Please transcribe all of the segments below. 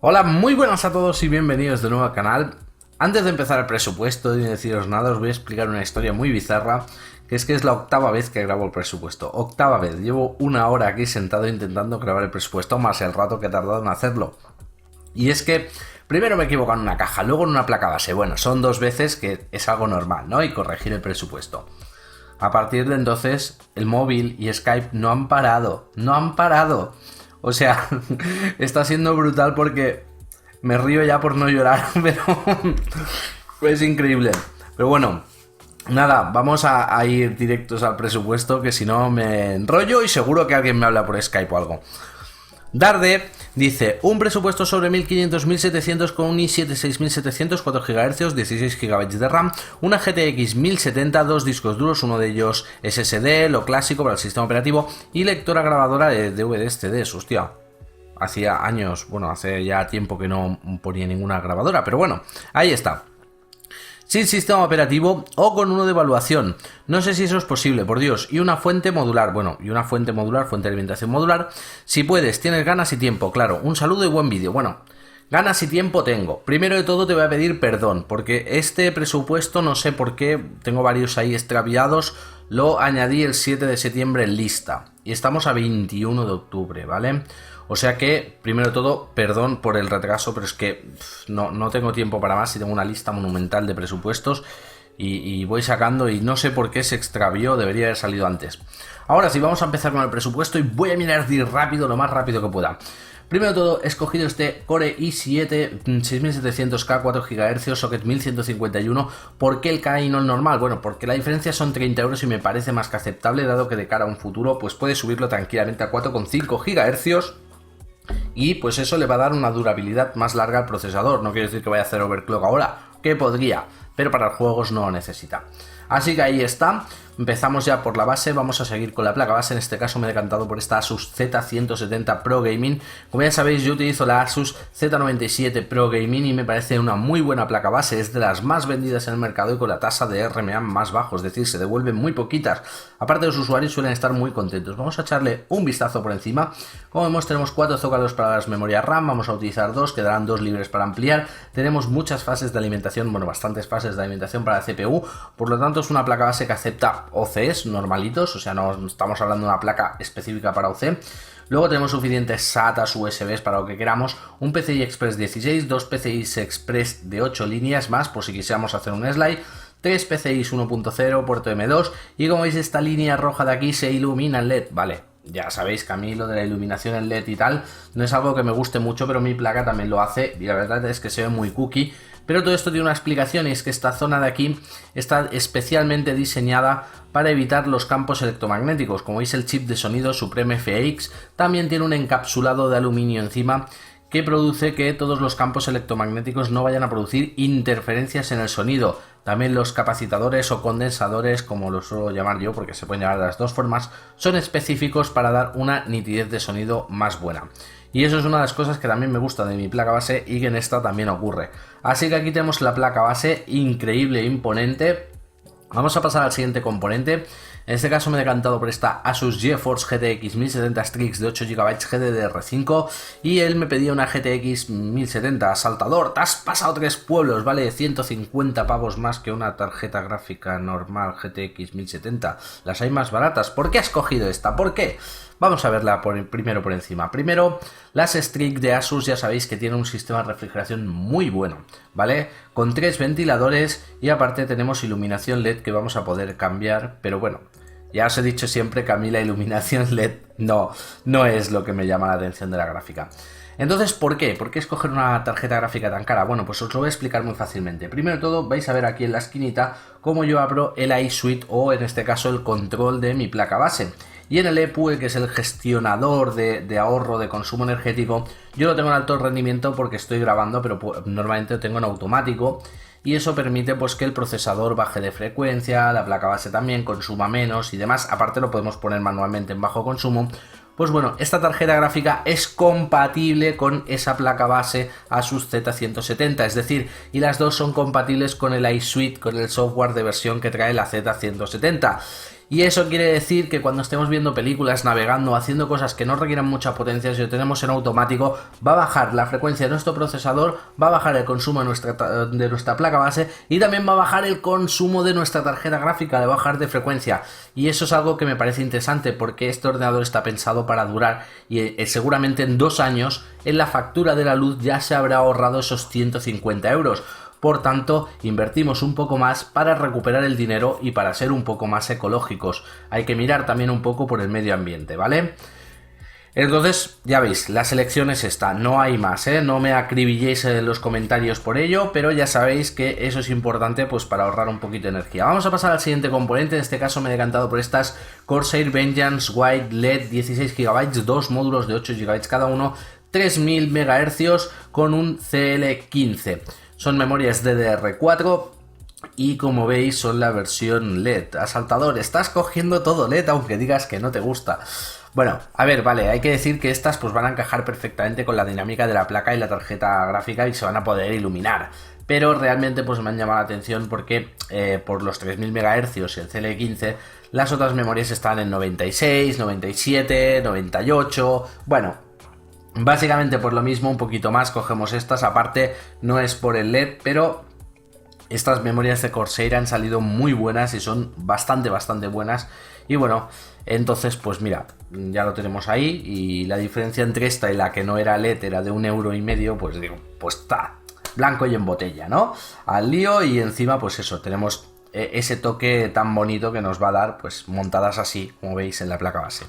Hola, muy buenas a todos y bienvenidos de nuevo al canal. Antes de empezar el presupuesto y deciros nada, os voy a explicar una historia muy bizarra, que es la octava vez que grabo el presupuesto. Octava vez, llevo una hora aquí sentado intentando grabar el presupuesto, más el rato que he tardado en hacerlo. Y es que primero me equivoco en una caja, luego en una placa base. Bueno, son dos veces que es algo normal, ¿no? Y corregir el presupuesto. A partir de entonces, el móvil y Skype no han parado. O sea, está siendo brutal porque me río ya por no llorar, pero es increíble. Pero bueno, nada, vamos a ir directos al presupuesto, que si no me enrollo y seguro que alguien me habla por Skype o algo. Darde dice, un presupuesto sobre 1500-1700 con un i7 6700, 4 GHz, 16 GB de RAM, una GTX 1070, dos discos duros, uno de ellos SSD, lo clásico para el sistema operativo, y lectora grabadora de DVDs, CDs, hostia. Hacía años, bueno, hace ya tiempo que no ponía ninguna grabadora, pero bueno, ahí está. Sin sistema operativo o con uno de evaluación. No sé si eso es posible, por Dios. Y una fuente modular. Bueno, y una fuente modular, fuente de alimentación modular. Si puedes, tienes ganas y tiempo, claro. Un saludo y buen vídeo. Bueno, ganas y tiempo tengo. Primero de todo te voy a pedir perdón, porque este presupuesto, no sé por qué, tengo varios ahí extraviados. Lo añadí el 7 de septiembre en lista. Y estamos a 21 de octubre, ¿vale? O sea que, primero de todo, perdón por el retraso, pero es que no tengo tiempo para más y tengo una lista monumental de presupuestos y voy sacando y no sé por qué se extravió, debería haber salido antes. Ahora sí, vamos a empezar con el presupuesto y voy a mirar de rápido, lo más rápido que pueda. Primero de todo, he escogido este Core i7 6700K, 4 GHz, socket 1151. ¿Por qué el K y no el normal? Bueno, porque la diferencia son 30 euros y me parece más que aceptable, dado que de cara a un futuro pues puede subirlo tranquilamente a 4,5 GHz. Y pues eso le va a dar una durabilidad más larga al procesador. No quiere decir que vaya a hacer overclock ahora, que podría, pero para los juegos no lo necesita. Así que ahí está. Empezamos ya por la base, vamos a seguir con la placa base. En este caso me he decantado por esta Asus Z170 Pro Gaming. Como ya sabéis, yo utilizo la Asus Z97 Pro Gaming y me parece una muy buena placa base. Es de las más vendidas en el mercado y con la tasa de RMA más bajo, es decir, se devuelven muy poquitas. Aparte, los usuarios suelen estar muy contentos. Vamos a echarle un vistazo por encima. Como vemos, tenemos 4 zócalos para las memorias RAM, vamos a utilizar 2, quedarán 2 libres para ampliar. Tenemos muchas fases de alimentación, bueno, bastantes fases de alimentación para la CPU, por lo tanto es una placa base que acepta OCs normalitos, o sea, no estamos hablando de una placa específica para OC. Luego tenemos suficientes SATAs, USBs para lo que queramos, un PCI Express 16, 2 PCI Express de 8 líneas más, por si quisiéramos hacer un slide, 3 PCIs 1.0, puerto M2, y como veis esta línea roja de aquí se ilumina en LED, vale. Ya sabéis que a mí lo de la iluminación en LED y tal no es algo que me guste mucho, pero mi placa también lo hace y la verdad es que se ve muy cookie. Pero todo esto tiene una explicación y es que esta zona de aquí está especialmente diseñada para evitar los campos electromagnéticos. Como veis, el chip de sonido Supreme FX también tiene un encapsulado de aluminio encima que produce que todos los campos electromagnéticos no vayan a producir interferencias en el sonido. También los capacitadores o condensadores, como los suelo llamar yo porque se pueden llamar de las dos formas, son específicos para dar una nitidez de sonido más buena. Y eso es una de las cosas que también me gusta de mi placa base y que en esta también ocurre. Así que aquí tenemos la placa base increíble e imponente. Vamos a pasar al siguiente componente. En este caso me he decantado por esta Asus GeForce GTX 1070 Strix de 8 GB GDDR5 y él me pedía una GTX 1070. Saltador, te has pasado 3 pueblos, vale 150 pavos más que una tarjeta gráfica normal GTX 1070. Las hay más baratas. ¿Por qué has cogido esta? ¿Por qué? Vamos a verla primero por encima. Primero, las Strix de Asus ya sabéis que tienen un sistema de refrigeración muy bueno, ¿vale? Con 3 ventiladores y aparte tenemos iluminación LED que vamos a poder cambiar, pero bueno, ya os he dicho siempre que a mí la iluminación LED no es lo que me llama la atención de la gráfica. Entonces, ¿por qué? ¿Por qué escoger una tarjeta gráfica tan cara? Bueno, pues os lo voy a explicar muy fácilmente. Primero de todo, vais a ver aquí en la esquinita cómo yo abro el iSuite o en este caso el control de mi placa base. Y en el EPUE, que es el gestionador de ahorro de consumo energético, yo lo tengo en alto rendimiento porque estoy grabando, pero normalmente lo tengo en automático. Y eso permite pues que el procesador baje de frecuencia, la placa base también consuma menos y demás. Aparte lo podemos poner manualmente en bajo consumo. Pues bueno, esta tarjeta gráfica es compatible con esa placa base Asus Z170, es decir, y las dos son compatibles con el iSuite, con el software de versión que trae la Z170. Y eso quiere decir que cuando estemos viendo películas, navegando, haciendo cosas que no requieran mucha potencia, si lo tenemos en automático, va a bajar la frecuencia de nuestro procesador, va a bajar el consumo de nuestra placa base y también va a bajar el consumo de nuestra tarjeta gráfica, de bajar de frecuencia. Y eso es algo que me parece interesante porque este ordenador está pensado para durar y seguramente en 2 años en la factura de la luz ya se habrá ahorrado esos 150 euros. Por tanto, invertimos un poco más para recuperar el dinero y para ser un poco más ecológicos. Hay que mirar también un poco por el medio ambiente, ¿vale? Entonces, ya veis, la selección es esta, no hay más, ¿eh? No me acribilléis en los comentarios por ello, pero ya sabéis que eso es importante pues para ahorrar un poquito de energía. Vamos a pasar al siguiente componente, en este caso me he decantado por estas Corsair Vengeance White LED 16 GB, 2 módulos de 8 GB cada uno, 3000 MHz con un CL15. Son memorias DDR4 y como veis son la versión LED. Asaltador, estás cogiendo todo LED aunque digas que no te gusta. Bueno, a ver, vale, hay que decir que estas pues van a encajar perfectamente con la dinámica de la placa y la tarjeta gráfica y se van a poder iluminar. Pero realmente pues me han llamado la atención porque por los 3000 MHz y el CL15 las otras memorias están en 96, 97, 98, bueno... Básicamente por lo mismo, un poquito más, cogemos estas, aparte no es por el LED, pero estas memorias de Corsair han salido muy buenas y son bastante buenas. Y bueno, entonces pues mira, ya lo tenemos ahí y la diferencia entre esta y la que no era LED era de 1,5 €, pues digo, pues está blanco y en botella, ¿no? Al lío y encima pues eso, tenemos ese toque tan bonito que nos va a dar pues montadas así, como veis en la placa base.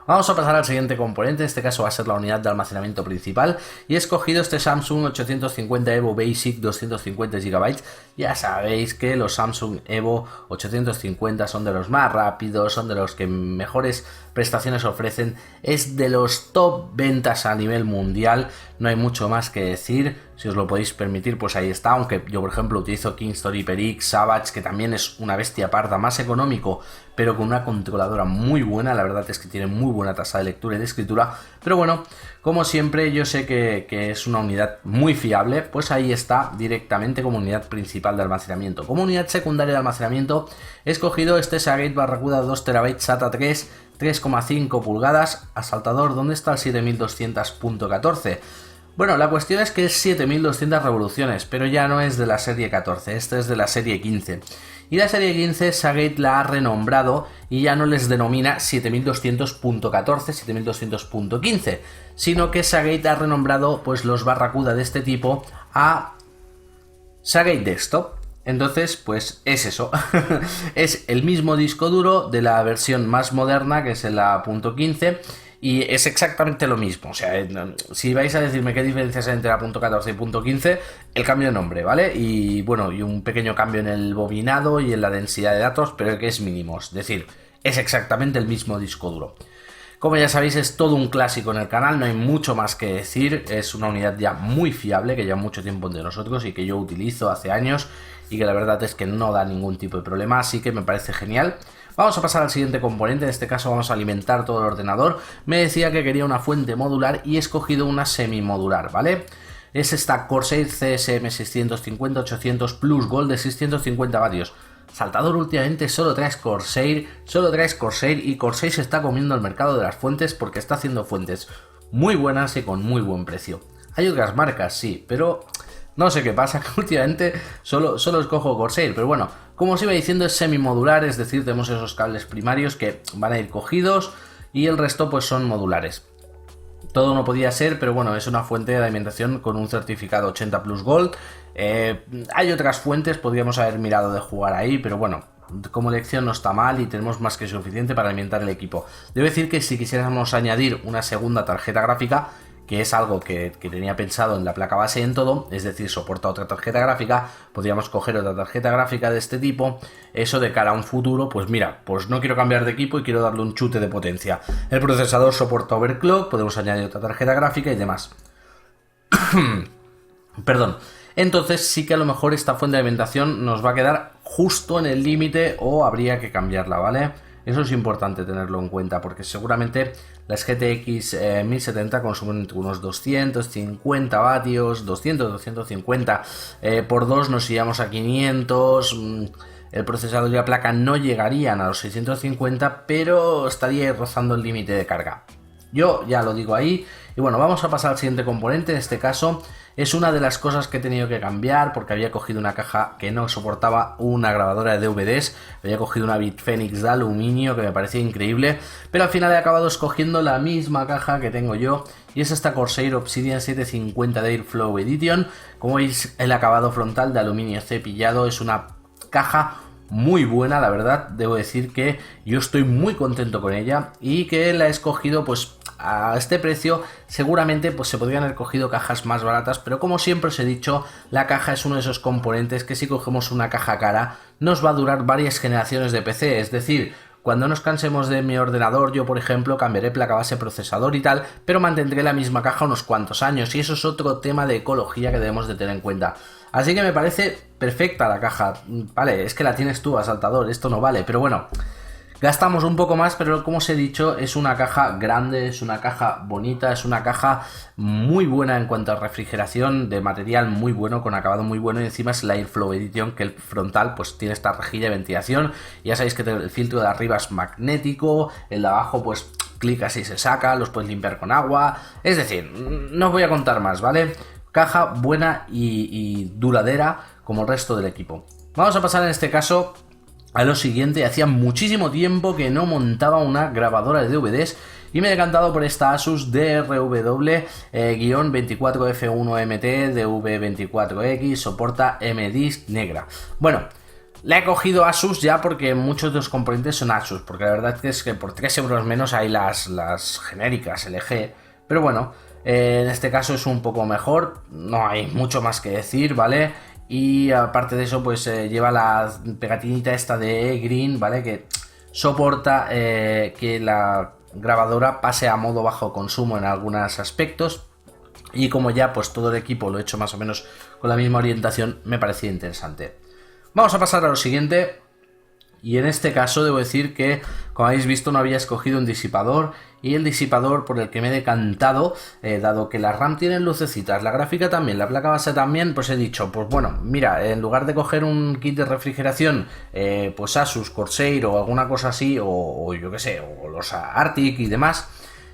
Vamos a pasar al siguiente componente, en este caso va a ser la unidad de almacenamiento principal y he escogido este Samsung 850 EVO Basic 250 GB. Ya sabéis que los Samsung EVO 850 son de los más rápidos, son de los que mejores prestaciones ofrecen, es de los top ventas a nivel mundial, no hay mucho más que decir. Si os lo podéis permitir, pues ahí está, aunque yo por ejemplo utilizo Kingston HyperX Savage, que también es una bestia parda, más económico, pero con una controladora muy buena, la verdad es que tiene muy buena tasa de lectura y de escritura, pero bueno, como siempre yo sé que es una unidad muy fiable, pues ahí está directamente como unidad principal de almacenamiento. Como unidad secundaria de almacenamiento he escogido este Seagate Barracuda 2 TB SATA 3, 3,5 pulgadas, asaltador, ¿dónde está el 7200.14? Bueno, la cuestión es que es 7200 revoluciones, pero ya no es de la serie 14, este es de la serie 15. Y la serie 15 Seagate la ha renombrado y ya no les denomina 7200.14, 7200.15, sino que Seagate ha renombrado pues los Barracuda de este tipo a Seagate Desktop. Entonces, pues es eso, es el mismo disco duro de la versión más moderna, que es la .15, y es exactamente lo mismo. O sea, si vais a decirme qué diferencias hay entre la .14 y .15, el cambio de nombre, ¿vale? Y bueno, y un pequeño cambio en el bobinado y en la densidad de datos, pero que es mínimo, es decir, es exactamente el mismo disco duro. Como ya sabéis, es todo un clásico en el canal, no hay mucho más que decir, es una unidad ya muy fiable, que lleva mucho tiempo entre nosotros y que yo utilizo hace años y que la verdad es que no da ningún tipo de problema, así que me parece genial. Vamos a pasar al siguiente componente, en este caso vamos a alimentar todo el ordenador. Me decía que quería una fuente modular y he escogido una semimodular, ¿vale? Es esta Corsair CSM 650-800 Plus Gold de 650 vatios. Saltador últimamente solo traes Corsair y Corsair se está comiendo el mercado de las fuentes porque está haciendo fuentes muy buenas y con muy buen precio. Hay otras marcas, sí, pero no sé qué pasa, que últimamente solo escojo Corsair, pero bueno, como os iba diciendo es semimodular, es decir, tenemos esos cables primarios que van a ir cogidos y el resto pues son modulares. Todo no podía ser, pero bueno, es una fuente de alimentación con un certificado 80 Plus Gold. Hay otras fuentes, podríamos haber mirado de jugar ahí, pero bueno, como elección no está mal y tenemos más que suficiente para alimentar el equipo. Debo decir que si quisiéramos añadir una segunda tarjeta gráfica, que es algo que tenía pensado en la placa base y en todo, es decir, soporta otra tarjeta gráfica, podríamos coger otra tarjeta gráfica de este tipo, eso de cara a un futuro, pues mira, pues no quiero cambiar de equipo y quiero darle un chute de potencia. El procesador soporta overclock, podemos añadir otra tarjeta gráfica y demás. Perdón. Entonces sí que a lo mejor esta fuente de alimentación nos va a quedar justo en el límite o habría que cambiarla, ¿vale? Eso es importante tenerlo en cuenta porque seguramente las GTX 1070 consumen entre unos 250 vatios, 200-250, por 2 nos iríamos a 500, el procesador y la placa no llegarían a los 650, pero estaría rozando el límite de carga. Yo ya lo digo ahí. Y bueno, vamos a pasar al siguiente componente. En este caso es una de las cosas que he tenido que cambiar porque había cogido una caja que no soportaba una grabadora de DVDs. Había cogido una Bitfenix de aluminio que me parecía increíble, pero al final he acabado escogiendo la misma caja que tengo yo, y es esta Corsair Obsidian 750 de Airflow Edition. Como veis, el acabado frontal de aluminio cepillado, es una caja muy buena, la verdad. Debo decir que yo estoy muy contento con ella y que la he escogido pues a este precio. Seguramente pues se podrían haber cogido cajas más baratas, pero como siempre os he dicho, la caja es uno de esos componentes que si cogemos una caja cara nos va a durar varias generaciones de PC. Es decir, cuando nos cansemos de mi ordenador, yo por ejemplo cambiaré placa base, procesador y tal, pero mantendré la misma caja unos cuantos años, y eso es otro tema de ecología que debemos de tener en cuenta. Así que me parece perfecta la caja. Vale, es que la tienes tú, Asaltador, esto no vale, pero bueno, gastamos un poco más, pero como os he dicho, es una caja grande, es una caja bonita, es una caja muy buena en cuanto a refrigeración, de material muy bueno, con acabado muy bueno, y encima es la Airflow Edition, que el frontal pues tiene esta rejilla de ventilación. Ya sabéis que el filtro de arriba es magnético, el de abajo pues clicas y se saca, los puedes limpiar con agua. Es decir, no os voy a contar más, ¿vale? Caja buena y duradera como el resto del equipo. Vamos a pasar en este caso a lo siguiente. Hacía muchísimo tiempo que no montaba una grabadora de DVDs y me he decantado por esta Asus DRW-24F1MT DV24X, soporta MDisc negra. Bueno, la he cogido Asus ya porque muchos de los componentes son Asus, porque la verdad es que por 3 euros menos hay las genéricas LG, pero bueno, en este caso es un poco mejor, no hay mucho más que decir, ¿vale? Y aparte de eso, pues lleva la pegatinita esta de Green, ¿vale? Que soporta que la grabadora pase a modo bajo consumo en algunos aspectos. Y como ya pues todo el equipo lo he hecho más o menos con la misma orientación, me parecía interesante. Vamos a pasar a lo siguiente. Y en este caso debo decir que, como habéis visto, no había escogido un disipador, y el disipador por el que me he decantado, dado que la RAM tiene lucecitas, la gráfica también, la placa base también, pues he dicho, pues bueno, mira, en lugar de coger un kit de refrigeración, pues Asus, Corsair o alguna cosa así, o yo que sé, o los Arctic y demás,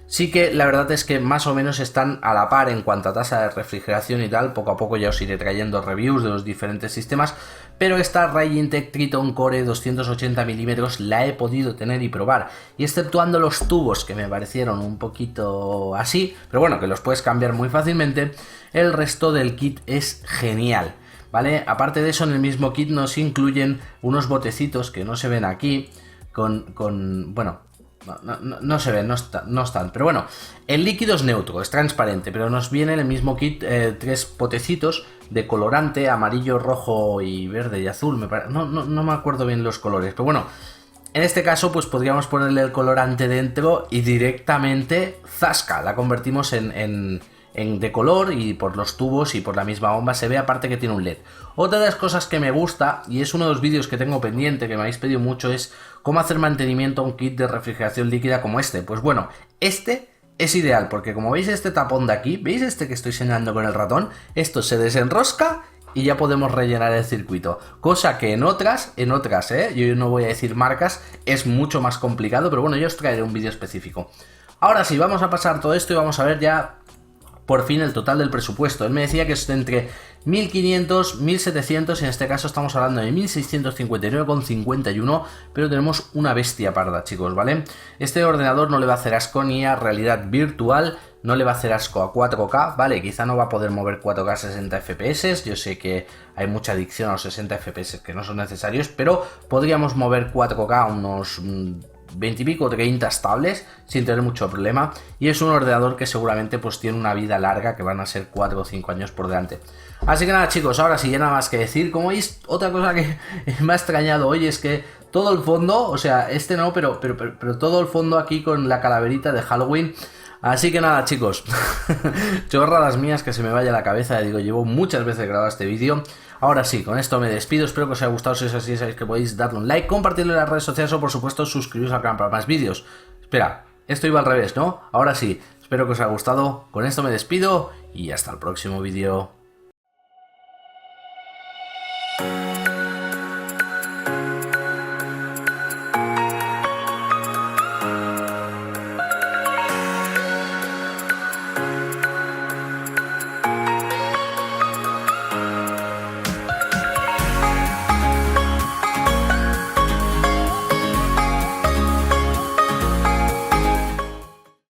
sí que la verdad es que más o menos están a la par en cuanto a tasa de refrigeración y tal. Poco a poco ya os iré trayendo reviews de los diferentes sistemas, pero esta Ragintec Triton Core 280 mm la he podido tener y probar, y exceptuando los tubos que me parecieron un poquito así, pero bueno, que los puedes cambiar muy fácilmente, el resto del kit es genial, ¿vale? Aparte de eso, en el mismo kit nos incluyen unos botecitos que no se ven aquí, bueno, no se ven, no están, pero bueno, el líquido es neutro, es transparente, pero nos viene en el mismo kit 3 potecitos de colorante, amarillo, rojo y verde y azul, no me acuerdo bien los colores, pero bueno, en este caso pues podríamos ponerle el colorante dentro y directamente ¡zasca! La convertimos en de color, y por los tubos y por la misma bomba se ve, aparte que tiene un LED. Otra de las cosas que me gusta, y es uno de los vídeos que tengo pendiente, que me habéis pedido mucho, es cómo hacer mantenimiento a un kit de refrigeración líquida como este. Pues bueno, este es ideal, porque como veis este tapón de aquí, ¿veis este que estoy señalando con el ratón? Esto se desenrosca y ya podemos rellenar el circuito, cosa que en otras, yo no voy a decir marcas, es mucho más complicado, pero bueno, yo os traeré un vídeo específico. Ahora sí, vamos a pasar todo esto y vamos a ver ya por fin el total del presupuesto. Él me decía que es entre 1500, 1700, en este caso estamos hablando de 1659,51, pero tenemos una bestia parda, chicos, ¿vale? Este ordenador no le va a hacer asco ni a realidad virtual, no le va a hacer asco a 4K, ¿vale? Quizá no va a poder mover 4K a 60 FPS, yo sé que hay mucha adicción a los 60 FPS que no son necesarios, pero podríamos mover 4K a unos 20 y pico, 30 estables sin tener mucho problema, y es un ordenador que seguramente pues tiene una vida larga, que van a ser 4 o 5 años por delante. Así que nada, chicos, ahora sí, ya nada más que decir. Como veis, otra cosa que me ha extrañado hoy es que todo el fondo, o sea, este no, pero todo el fondo aquí con la calaverita de Halloween. Así que nada, chicos, chorradas mías que se me vaya la cabeza. Digo, llevo muchas veces grabado este vídeo. Ahora sí, con esto me despido, espero que os haya gustado. Si es así, sabéis que podéis darle un like, compartirlo en las redes sociales o por supuesto suscribiros al canal para más vídeos. Espera, esto iba al revés, ¿no? Ahora sí, espero que os haya gustado. Con esto me despido y hasta el próximo vídeo.